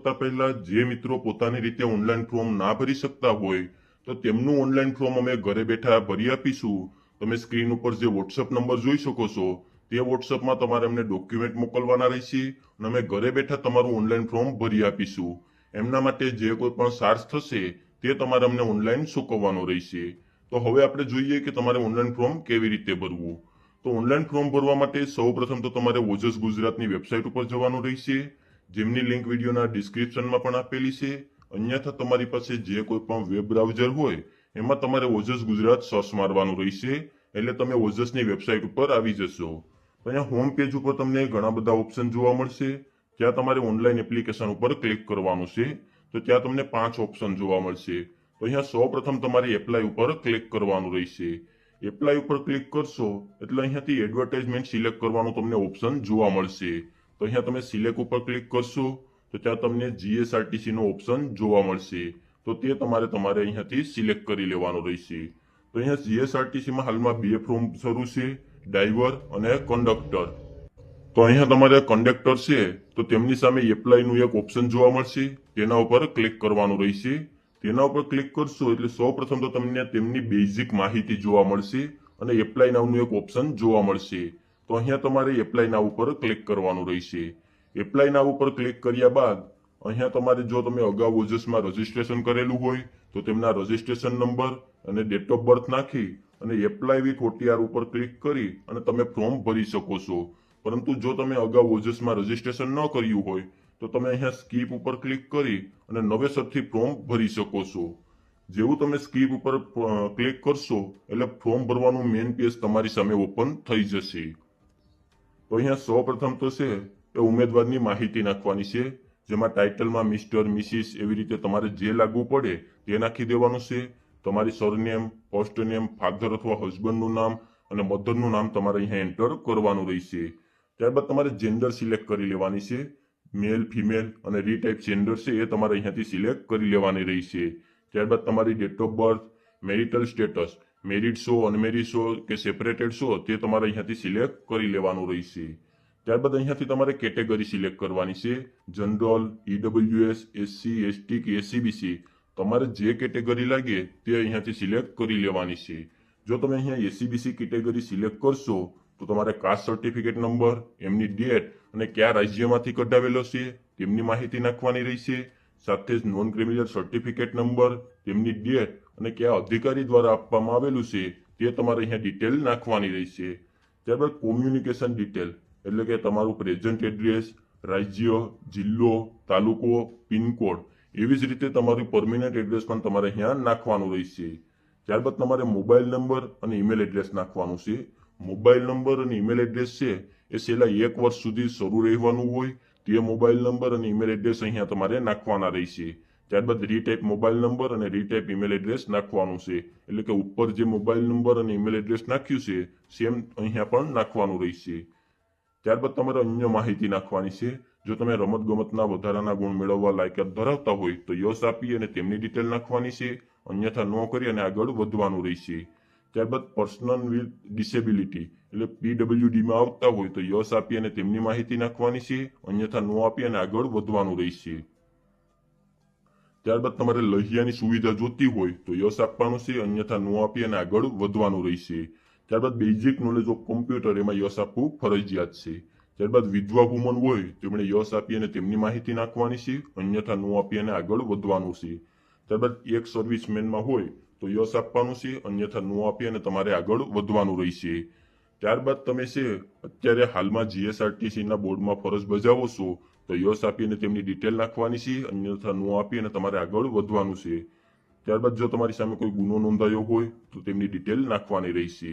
કરતા પહેલા જે મિત્રો પોતાની રીતે ઓનલાઈન ફોર્મ ના ભરી શકતા હોય તો તેમનું ઓનલાઈન ફોર્મ અમે ઘરે બેઠા ભરી આપીશું. તમે સ્ક્રીન ઉપર જે વોટ્સઅપ નંબર જોઈ શકો છો તે વોટ્સઅપમાં તમારે અમને ડોક્યુમેન્ટ મોકલવાના રહેશે અને અમે ઘરે બેઠા તમારું ઓનલાઈન ફોર્મ ભરી આપીશું. એમના માટે જે કોઈ પણ ચાર્જ થશે તે તમારે અમને ઓનલાઈન ચૂકવવાનો રહેશે. તો હવે આપણે જોઈએ કે તમારે ઓનલાઈન ફોર્મ કેવી રીતે ભરવું. તો ઓનલાઈન ફોર્મ ભરવા માટે સૌપ્રથમ તો તમારે ઓજસ ગુજરાતની વેબસાઇટ ઉપર જવાનું રહેશે, જેમની લિંક વિડીયોના ડિસ્ક્રિપ્શનમાં પણ આપેલી છે. અન્યથા તમારી પાસે જે કોઈ પણ વેબ બ્રાઉઝર હોય એમાં તમારે ઓજસ ગુજરાત સર્ચ મારવાનું રહેશે, એટલે તમે ઓજસની વેબસાઇટ ઉપર આવી જશો. તો અહીંયા હોમ પેજ ઉપર તમને ઘણા બધા ઓપ્શન જોવા મળશે. ત્યાં તમારે ઓનલાઈન એપ્લિકેશન ઉપર ક્લિક કરવાનું છે. તો ત્યાં તમને 5 ઓપ્શન જોવા મળશે. તો અહીંયા સૌપ્રથમ તમારે એપ્લાય ઉપર ક્લિક કરવાનું રહેશે. એપ્લાય ઉપર ક્લિક કરશો એટલે અહીંયાથી એડવર્ટાઇઝમેન્ટ સિલેક્ટ કરવાનું તમને ઓપ્શન જોવા મળશે. તો અહીંયા તમે સિલેક્ટ ઉપર ક્લિક કરશો તો ત્યાં તમને જીએસઆરટીસી નો ઓપ્શન જોવા મળશે. તો તે તમારે અહીંયાથી સિલેક્ટ કરી લેવાનું રહેશે. તો અહીંયા જીએસઆરટીસી માં હાલમાં 2 ફોર્મ શરૂ છે, ડ્રાઈવર અને કંડક્ટર. તો અહીંયા તમારે કંડક્ટર છે તો તેમની સામે એપ્લાય નું એક ઓપ્શન જોવા મળશે, તેના ઉપર ક્લિક કરવાનું રહેશે. તેના ઉપર ક્લિક કરશો એટલે સૌપ્રથમ તો તમને તેમની બેઝિક માહિતી જોવા મળશે અને એપ્લાય નાવનું એક ઓપ્શન જોવા મળશે. તો અહીંયા તમારે એપ્લાય નાવ ઉપર ક્લિક કરવાનું રહેશે. એપ્લાય નાવ ઉપર ક્લિક કર્યા બાદ અહીંયા તમારે જો તમે અગાઉ ઓજસમાં રજીસ્ટ્રેશન કરેલું હોય તો તેમના રજીસ્ટ્રેશન નંબર અને ડેટ ઓફ બર્થ નાખી અને એપ્લાય વિથ ઓટીઆર ઉપર ક્લિક કરી અને તમે ફોર્મ ભરી શકો છો. પરંતુ જો તમે અગાઉ ઓજસમાં રજીસ્ટ્રેશન ન કર્યું હોય તો તમે અહીંયા સ્કીપ ઉપર ક્લિક કરી અને નવેસરથી ફોર્મ ભરી શકો છો. જેવું તમે સ્કીપ ઉપર ક્લિક કરશો એટલે ફોર્મ ભરવાનું મેઇન પેજ તમારી સામે ઓપન થઈ જશે. તો અહીંયા સૌપ્રથમ તો છે એ ઉમેદવારની માહિતી નાખવાની છે, જેમાં ટાઇટલમાં મિસ્ટર, મિસિસ એવી રીતે તમારે જે લાગુ પડે તે નાખી દેવાનું છે. તમારી સરનેમ, ફર્સ્ટ નેમ, ફાધર અથવા હસબન્ડનું નામ અને મધરનું નામ તમારે અહીંયા એન્ટર કરવાનું રહેશે. ત્યારબાદ તમારે જેન્ડર સિલેક્ટ કરી લેવાની છે, મેલ, ફિમેલ અને રીટાઈપ જેન્ડર છે એ તમારે અહીંયાથી સિલેક્ટ કરી લેવાની રહેશે. ત્યારબાદ તમારી date of birth, marital status, married છો, અનમેરિડ છો કે સેપરેટેડ છો તે તમારે અહીંયાથી સિલેક્ટ કરી લેવાનું રહેશે. ત્યારબાદ અહીંયાથી તમારે કેટેગરી સિલેક્ટ કરવાની છે, જનરલ, ઈડબ્લ્યુએસ, એસસી, એસટી કે એસસીબીસી. તમારે જે કેટેગરી લાગે તે અહીંયાથી સિલેક્ટ કરી લેવાની છે. જો તમે અહીંયા એસસીબીસી કેટેગરી સિલેક્ટ કરશો તો તમારે કાસ્ટ સર્ટિફિકેટ નંબર, એમની ડેટ અને કયા રાજ્યમાંથી કઢાવેલો છે તેમની માહિતી નાખવાની રહેશે. સાથે જ નોન ક્રિમિનલ સર્ટિફિકેટ નંબર, તેમની ડેટ અને કયા અધિકારી દ્વારા આપવામાં આવેલું છે તે તમારે અહીંયા ડિટેલ નાખવાની રહેશે. ત્યારબાદ કોમ્યુનિકેશન ડિટેલ એટલે કે તમારું પ્રેઝન્ટ એડ્રેસ, રાજ્ય, જિલ્લો, તાલુકો, પિનકોડ, એવી જ રીતે તમારું પરમિનન્ટ એડ્રેસ પણ તમારે અહીંયા નાખવાનું રહેશે. ત્યારબાદ તમારે મોબાઈલ નંબર અને ઈમેલ એડ્રેસ નાખવાનું છે. મોબાઈલ નંબર અને ઈમેલ એડ્રેસ છે એ છેલ્લા 1 વર્ષ સુધી શરૂ રહેવાનું હોય તે મોબાઈલ નંબર અને ઈમેલ એડ્રેસ અહીંયા તમારે નાખવાના રહેશે. ત્યારબાદ રીટાઈપ મોબાઈલ નંબર અને રીટાઈપ ઈમેલ એડ્રેસ નાખવાનું છે, એટલે કે ઉપર જે મોબાઈલ નંબર અને ઈમેલ એડ્રેસ નાખ્યું છે સેમ અહીંયા પણ નાખવાનું રહેશે. ત્યારબાદ તમારે અન્ય માહિતી નાખવાની છે. જો તમે રમત ગમતના વધારાના ગુણ મેળવવા લાયકાત ધરાવતા હોય તો યસ આપી અને તેમની ડિટેલ નાખવાની છે, અન્યથા ન કરી અને આગળ વધવાનું રહેશે. ત્યારબાદ પર્સનલ વિથ ડિસેબિલિટી એટલે પીડબ્લ્યુડીમાં આવતા હોય તો યસ આપી અને તેમની માહિતી નાખવાની છે, અન્યથા નો આપી અને આગળ વધવાનું રહેશે. ત્યારબાદ તમારે લહિયાની સુવિધા જોતી હોય તો યસ આપવાનું છે, અન્યથા નો આપી અને આગળ વધવાનું રહેશે. ત્યારબાદ બેઝિક નોલેજ ઓફ કોમ્પ્યુટર એમાં યસ આપવું ફરજિયાત છે. ત્યારબાદ વિધવા વુમન હોય તેમણે યસ આપી અને તેમની માહિતી નાખવાની છે, અન્યથા નો આપી અને આગળ વધવાનું છે. ત્યારબાદ એક સર્વિસમેનમાં હોય તો યસ આપવાનું છે, અન્યથા નો આપી અને તમારે આગળ વધવાનું રહેશે. ત્યારબાદ તમે છે અત્યારે હાલમાં જીએસઆરટીસી ના બોર્ડમાં ફરજ બજાવો છો તો યસ આપી અને તેમની ડિટેલ નાખવાની છે, અન્યથા નો આપી અને તમારે આગળ વધવાનું છે. ત્યારબાદ જો તમારી સામે કોઈ ગુનો નોંધાયો હોય તો તેમની ડિટેલ નાખવાની રહેશે.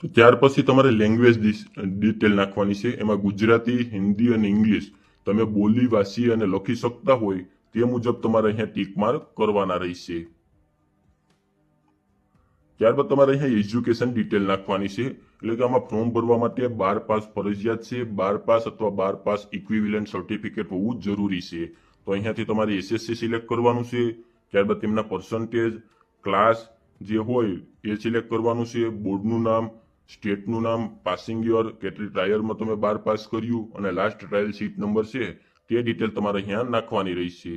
તો ત્યાર પછી તમારે લેંગ્વેજ ડિટેલ નાખવાની છે. એમાં ગુજરાતી, હિન્દી અને ઇંગ્લિશ તમે બોલી, વાંચી અને લખી શકતા હોય તે મુજબ તમારે અહીંયા ટીક માર્ક કરવાના રહેશે. ત્યારબાદ તમારે અહીંયા એજ્યુકેશન ડિટેલ નાખવાની છે, એટલે કે આમાં ફોર્મ ભરવા માટે 12 પાસ ફરજિયાત છે. 12 પાસ અથવા 12 પાસ ઇક્વિવેલન્ટ સર્ટિફિકેટ હોવું જરૂરી છે. તો અહીંયાથી તમારે એસએસસી સિલેક્ટ કરવાનું છે. ત્યારબાદ તેમના પર્સન્ટેજ, ક્લાસ જે હોય એ સિલેક્ટ કરવાનું છે, બોર્ડનું નામ, સ્ટેટનું નામ, પાસિંગ યર, કેટલી ટ્રાયલમાં તમે 12 પાસ કર્યું અને લાસ્ટ ટ્રાયલ સીટ નંબર છે તે ડિટેલ તમારે અહીંયા નાખવાની રહેશે.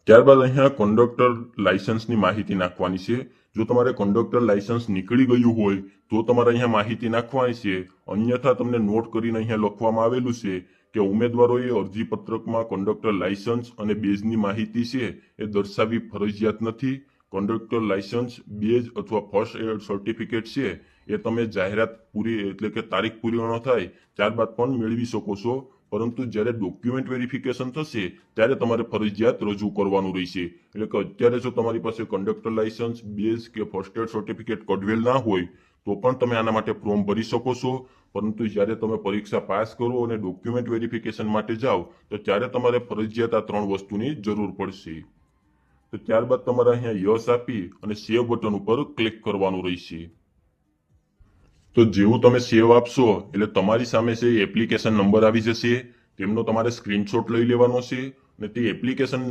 ત્યારબાદ અહીંયા કંડક્ટર લાયસન્સની માહિતી નાખવાની છે. જો તમારે કંડક્ટર લાયસન્સ નીકળી ગયું હોય તો તમારે અહીંયા માહિતી નાખવાની છે. અન્યથા તમને નોટ કરીને અહીંયા લખવામાં આવેલું છે કે ઉમેદવારોએ અરજી પત્રકમાં કંડક્ટર લાયસન્સ અને બેઝની માહિતી છે એ દર્શાવવી ફરજિયાત નથી. કંડક્ટર લાયસન્સ, બેઝ અથવા ફર્સ્ટ એડ સર્ટિફિકેટ છે એ તમે જાહેરાત પૂરી એટલે કે તારીખ પૂરી ન થાય ત્યારબાદ પણ મેળવી શકો છો. પરંતુ જ્યારે ડોક્યુમેન્ટ વેરિફિકેશન થશે ત્યારે તમારે ફરજિયાત રજૂ કરવાનું રહેશે. એટલે કે અત્યારે જો તમારી પાસે કંડક્ટર લાયસન્સ, બેઝ કે ફર્સ્ટ એડ સર્ટિફિકેટ કઢવેલ ના હોય તો પણ તમે આના માટે ફોર્મ ભરી શકો છો. પરંતુ જ્યારે તમે પરીક્ષા પાસ કરો અને ડોક્યુમેન્ટ વેરિફિકેશન માટે જાઓ તો ત્યારે તમારે ફરજિયાત આ 3 વસ્તુની જરૂર પડશે. તો ત્યારબાદ તમારે અહીંયા યસ આપી અને સેવ બટન ઉપર ક્લિક કરવાનું રહેશે. તો જેવું તમે સેવ આપશો એટલે તમારી સામે છે એપ્લિકેશન નંબર આવી જશે. તેમનો તમારે સ્ક્રીનશોટ લઈ લેવાનો છે અને તે એપ્લિકેશન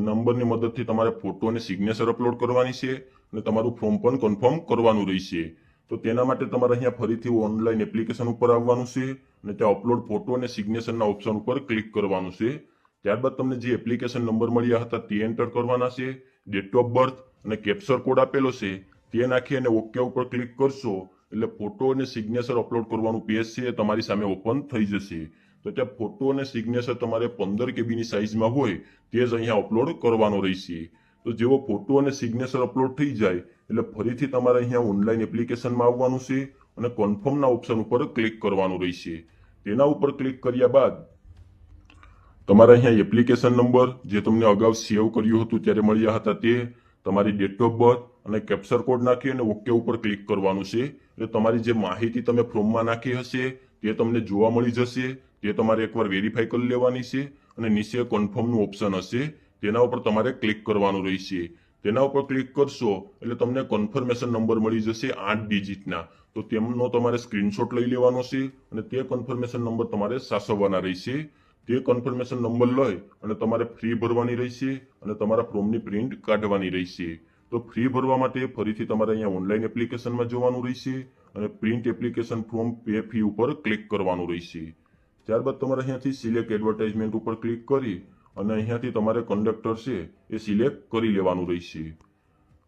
નંબરની મદદથી તમારે ફોટો અને સિગ્નેચર અપલોડ કરવાની છે અને તમારું ફોર્મ પણ કન્ફર્મ કરવાનું રહેશે. તો તેના માટે તમારે અહીંયા ફરીથી ઓનલાઈન એપ્લિકેશન ઉપર આવવાનું છે અને ત્યાં અપલોડ ફોટો અને સિગ્નેચરના ઓપ્શન ઉપર ક્લિક કરવાનું છે. ત્યારબાદ તમને જે એપ્લિકેશન નંબર મળ્યા હતા તે એન્ટર કરવાના છે. ડેટ ઓફ બર્થ અને કેપ્ચર કોડ આપેલો છે તે નાખી અને ઓકે ઉપર ક્લિક કરશો એટલે ફોટો અને સિગ્નેચર અપલોડ કરવાનું પેજ છે એ તમારી સામે ઓપન થઈ જશે. તો ત્યાં ફોટો અને સિગ્નેચર તમારે 15 KB ની સાઇઝમાં હોય તે જ અહીંયા અપલોડ કરવાનો રહેશે. તો જેવો ફોટો અને સિગ્નેચર અપલોડ થઈ જાય એટલે ફરીથી તમારે અહીંયા ઓનલાઈન એપ્લિકેશનમાં આવવાનું છે અને કન્ફર્મના ઓપ્શન ઉપર ક્લિક કરવાનું રહેશે. તેના ઉપર ક્લિક કર્યા બાદ તમારે અહીંયા એપ્લિકેશન નંબર જે તમને અગાઉ સેવ કર્યું હતું ત્યારે મળ્યા હતા તે, તમારી ડેટ ઓફ બર્થ અને કેપ્ચર કોડ નાખી અને ઓકે ઉપર ક્લિક કરવાનું છે. એટલે તમારી જે માહિતી તમે ફોર્મમાં નાખી હશે તે તમને જોવા મળી જશે. તે તમારે એકવાર વેરીફાઈ કરી લેવાની છે અને નીચે કન્ફર્મનું ઓપ્શન હશે તેના ઉપર તમારે ક્લિક કરવાનું રહેશે. તેના ઉપર ક્લિક કરશો એટલે તમને કન્ફર્મેશન નંબર મળી જશે 8 ડિજિટના. તો તેમનો તમારે સ્ક્રીનશોટ લઈ લેવાનો છે અને તે કન્ફર્મેશન નંબર તમારે સાચવવાના રહેશે. તે કન્ફર્મેશન નંબર લઈ અને તમારે ફી ભરવાની રહેશે અને તમારા ફોર્મની પ્રિન્ટ કાઢવાની રહેશે. તો ફી ભરવા માટે ફરીથી તમારે અહીંયા ઓનલાઈન એપ્લિકેશનમાં જવાનું રહેશે અને print application form pay fee ઉપર ક્લિક કરવાનું રહેશે. ત્યારબાદ તમારે અહીંયાથી સિલેક્ટ એડવર્ટાઇઝમેન્ટ ઉપર ક્લિક કરી અને અહીંયાથી તમારે કંડક્ટર છે એ સિલેક્ટ કરી લેવાનું રહેશે.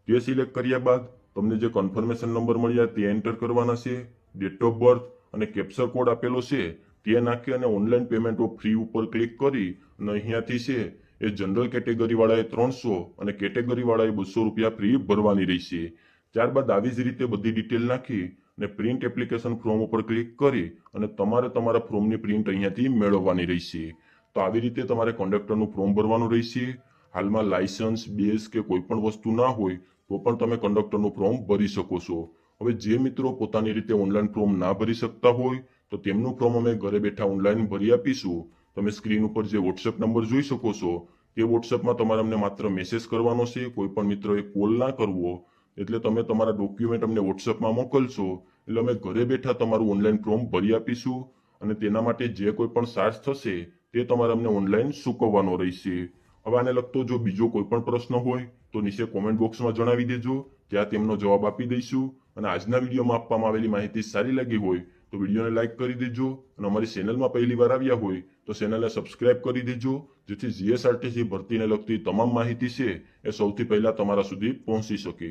તે સિલેક્ટ કર્યા બાદ તમને જે કન્ફર્મેશન નંબર મળ્યા તે એન્ટર કરવાના છે. ડેટ ઓફ બર્થ અને કેપ્ચર કોડ આપેલો છે તે નાખી અને ઓનલાઈન પેમેન્ટ ઓફ ફ્રી ઉપર ક્લિક કરી અને અહીંયાથી છે એ જનરલ કેટેગરી વાળાએ 300 અને કેટેગરી વાળાએ 200 રૂપિયા ફ્રી ભરવાની રહેશે. ત્યારબાદ આવી જ રીતે બધી ડિટેલ નાખી અને પ્રિન્ટ એપ્લિકેશન ફોર્મ ઉપર ક્લિક કરી અને તમારે તમારા ફોર્મની પ્રિન્ટ અહીંયાથી મેળવવાની રહેશે. તો આવી રીતે તમારે કંડક્ટરનું ફોર્મ ભરવાનું રહેશે. હાલમાં લાયસન્સ, બેઝ કે કોઈ પણ વસ્તુ ના હોય તો પણ તમે કંડક્ટરનું ફોર્મ ભરી શકો છો. હવે જે મિત્રો પોતાની રીતે ઓનલાઈન ફોર્મ ના ભરી શકતા હોય તો તેમનું ફોર્મ અમે ઘરે બેઠા ઓનલાઈન ભરી આપીશું. તમે સ્ક્રીન ઉપર જે વોટ્સએપ નંબર જોઈ શકો છો તે વોટ્સએપમાં તમારે અમને માત્ર મેસેજ કરવાનો છે. કોઈ પણ મિત્રોએ કોલ ના કરવો. એટલે તમે તમારા ડોક્યુમેન્ટ અમને વોટ્સએપમાં મોકલશો એટલે અમે ઘરે બેઠા તમારું ઓનલાઈન ફોર્મ ભરી આપીશું અને તેના માટે જે કોઈ પણ ચાર્જ થશે તે તમારે અમને ઓનલાઈન ચૂકવવાનો રહેશે. હવે આને લગતો જો બીજો કોઈ પણ પ્રશ્ન હોય તો નીચે કોમેન્ટ બોક્સમાં જણાવી દેજો, ત્યાં તેમનો જવાબ આપી દઈશું. અને આજના વિડીયોમાં આપવામાં આવેલી માહિતી સારી લાગી હોય તો વિડીયોને લાઇક કરી દેજો અને અમારી ચેનલમાં પહેલી વાર આવ્યા હોય તો ચેનલને સબસ્ક્રાઇબ કરી દેજો, જેથી જીએસઆરટીસી ભરતીને લગતી તમામ માહિતી છે એ સૌથી પહેલા તમારા સુધી પહોંચી શકે.